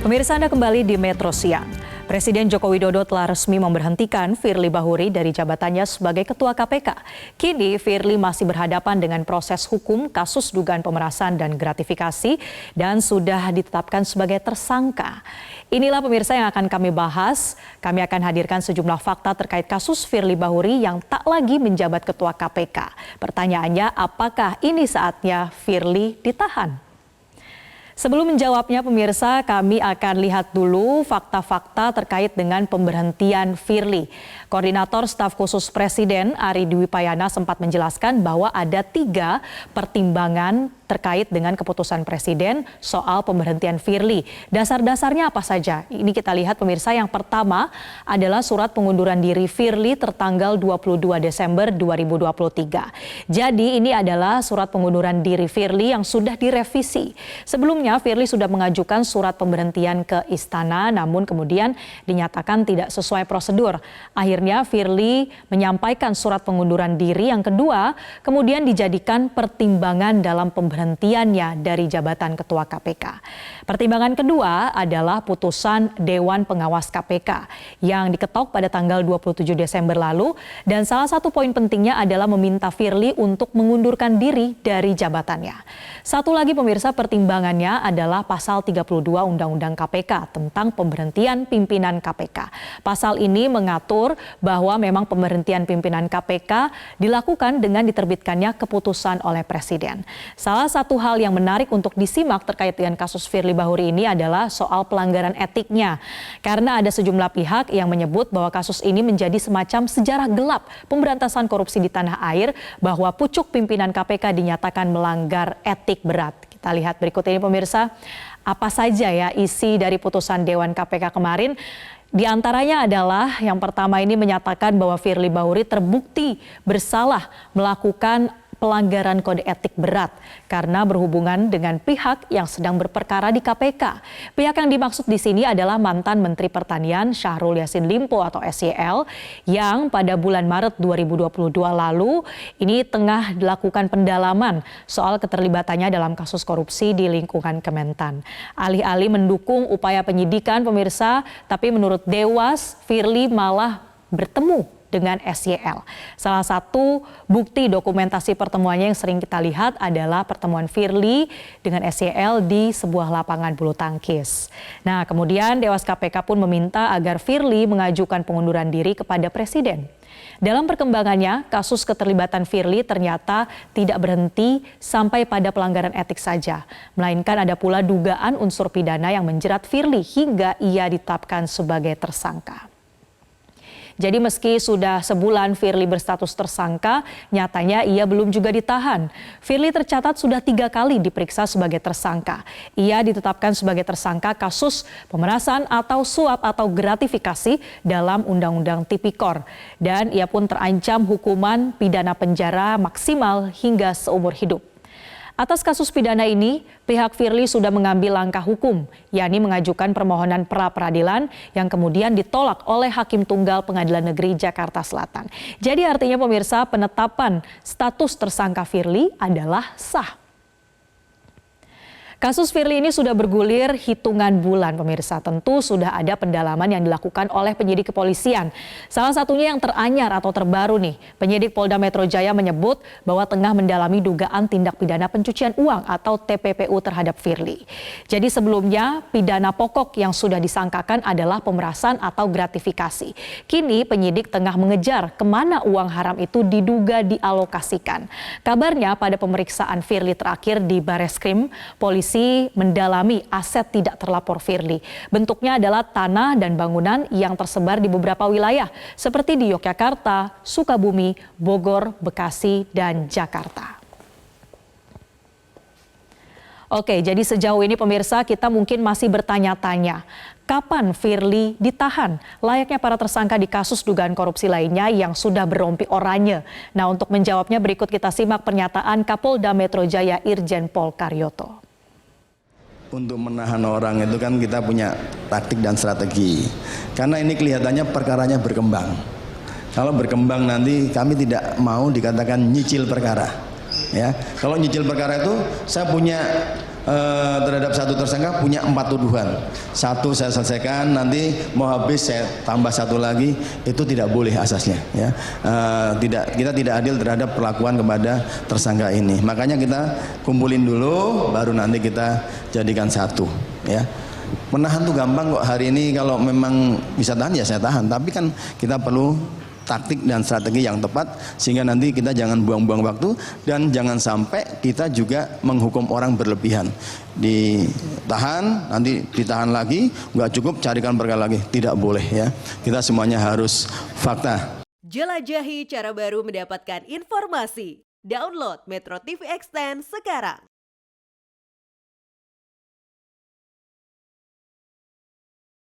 Pemirsa, Anda kembali di Metro Siang. Presiden Joko Widodo telah resmi memberhentikan Firly Bahuri dari jabatannya sebagai Ketua KPK. Kini Firly masih berhadapan dengan proses hukum kasus dugaan pemerasan dan gratifikasi dan sudah ditetapkan sebagai tersangka. Inilah pemirsa yang akan kami bahas. Kami akan hadirkan sejumlah fakta terkait kasus Firly Bahuri yang tak lagi menjabat Ketua KPK. Pertanyaannya, apakah ini saatnya Firly ditahan? Sebelum menjawabnya pemirsa, kami akan lihat dulu fakta-fakta terkait dengan pemberhentian Firly. Koordinator Staf Khusus Presiden Ari Dwi Payana sempat menjelaskan bahwa ada 3 pertimbangan terkait dengan keputusan Presiden soal pemberhentian Firly. Dasar-dasarnya apa saja? Ini kita lihat pemirsa. Yang pertama adalah surat pengunduran diri Firly tertanggal 22 Desember 2023. Jadi ini adalah surat pengunduran diri Firly yang sudah direvisi. Sebelumnya Firly sudah mengajukan surat pemberhentian ke Istana, namun kemudian dinyatakan tidak sesuai prosedur. Akhirnya Firly menyampaikan surat pengunduran diri yang kedua, kemudian dijadikan pertimbangan dalam pemberhentiannya dari jabatan Ketua KPK. Pertimbangan kedua adalah putusan Dewan Pengawas KPK yang diketok pada tanggal 27 Desember lalu, dan salah satu poin pentingnya adalah meminta Firly untuk mengundurkan diri dari jabatannya. Satu lagi pemirsa, pertimbangannya adalah pasal 32 Undang-Undang KPK tentang pemberhentian pimpinan KPK. Pasal ini mengatur bahwa memang pemberhentian pimpinan KPK dilakukan dengan diterbitkannya keputusan oleh Presiden. Salah satu hal yang menarik untuk disimak terkait dengan kasus Firly Bahuri ini adalah soal pelanggaran etiknya. Karena ada sejumlah pihak yang menyebut bahwa kasus ini menjadi semacam sejarah gelap pemberantasan korupsi di tanah air, bahwa pucuk pimpinan KPK dinyatakan melanggar etik berat. Kita lihat berikut ini pemirsa, apa saja ya isi dari putusan Dewan KPK kemarin. Di antaranya adalah yang pertama ini menyatakan bahwa Firly Bahuri terbukti bersalah melakukan pelanggaran kode etik berat karena berhubungan dengan pihak yang sedang berperkara di KPK. Pihak yang dimaksud di sini adalah mantan Menteri Pertanian Syahrul Yassin Limpo atau SYL yang pada bulan Maret 2022 lalu ini tengah dilakukan pendalaman soal keterlibatannya dalam kasus korupsi di lingkungan Kementan. Alih-alih mendukung upaya penyidikan pemirsa, tapi menurut Dewas Firly malah bertemu dengan SYL. Salah satu bukti dokumentasi pertemuannya yang sering kita lihat adalah pertemuan Firly dengan SYL di sebuah lapangan bulu tangkis. Nah, kemudian Dewas KPK pun meminta agar Firly mengajukan pengunduran diri kepada Presiden. Dalam perkembangannya, kasus keterlibatan Firly ternyata tidak berhenti sampai pada pelanggaran etik saja, melainkan ada pula dugaan unsur pidana yang menjerat Firly hingga ia ditetapkan sebagai tersangka. Jadi meski sudah sebulan Firly berstatus tersangka, nyatanya ia belum juga ditahan. Firly tercatat sudah 3 kali diperiksa sebagai tersangka. Ia ditetapkan sebagai tersangka kasus pemerasan atau suap atau gratifikasi dalam Undang-Undang Tipikor. Dan ia pun terancam hukuman pidana penjara maksimal hingga seumur hidup. Atas kasus pidana ini, pihak Firly sudah mengambil langkah hukum, yakni mengajukan permohonan pra-peradilan yang kemudian ditolak oleh Hakim Tunggal Pengadilan Negeri Jakarta Selatan. Jadi artinya pemirsa, penetapan status tersangka Firly adalah sah. Kasus Firly ini sudah bergulir hitungan bulan pemirsa. Tentu sudah ada pendalaman yang dilakukan oleh penyidik kepolisian. Salah satunya yang teranyar atau terbaru nih. Penyidik Polda Metro Jaya menyebut bahwa tengah mendalami dugaan tindak pidana pencucian uang atau TPPU terhadap Firly. Jadi sebelumnya pidana pokok yang sudah disangkakan adalah pemerasan atau gratifikasi. Kini penyidik tengah mengejar kemana uang haram itu diduga dialokasikan. Kabarnya pada pemeriksaan Firly terakhir di Bareskrim, polisi mendalami aset tidak terlapor Firly. Bentuknya adalah tanah dan bangunan yang tersebar di beberapa wilayah seperti di Yogyakarta, Sukabumi, Bogor, Bekasi, dan Jakarta. Oke, jadi sejauh ini pemirsa kita mungkin masih bertanya-tanya, kapan Firly ditahan? Layaknya para tersangka di kasus dugaan korupsi lainnya yang sudah berrompi oranye. Nah, untuk menjawabnya berikut kita simak pernyataan Kapolda Metro Jaya Irjen Pol Karyoto. Untuk menahan orang itu kan kita punya taktik dan strategi. Karena ini kelihatannya perkaranya berkembang. Kalau berkembang nanti kami tidak mau dikatakan nyicil perkara. Ya, kalau nyicil perkara itu saya punya terhadap satu tersangka punya 4 tuduhan. Satu saya selesaikan, nanti mau habis saya tambah satu lagi, itu tidak boleh asasnya. Ya. Kita tidak adil terhadap perlakuan kepada tersangka ini. Makanya kita kumpulin dulu, baru nanti kita jadikan satu. Ya. Menahan tuh gampang kok, hari ini kalau memang bisa tahan ya saya tahan, tapi kan kita perlu taktik dan strategi yang tepat sehingga nanti kita jangan buang-buang waktu dan jangan sampai kita juga menghukum orang berlebihan. Ditahan, nanti ditahan lagi, nggak cukup carikan perkara lagi, tidak boleh ya. Kita semuanya harus fakta. Jelajahi cara baru mendapatkan informasi. Download Metro TV Extend sekarang.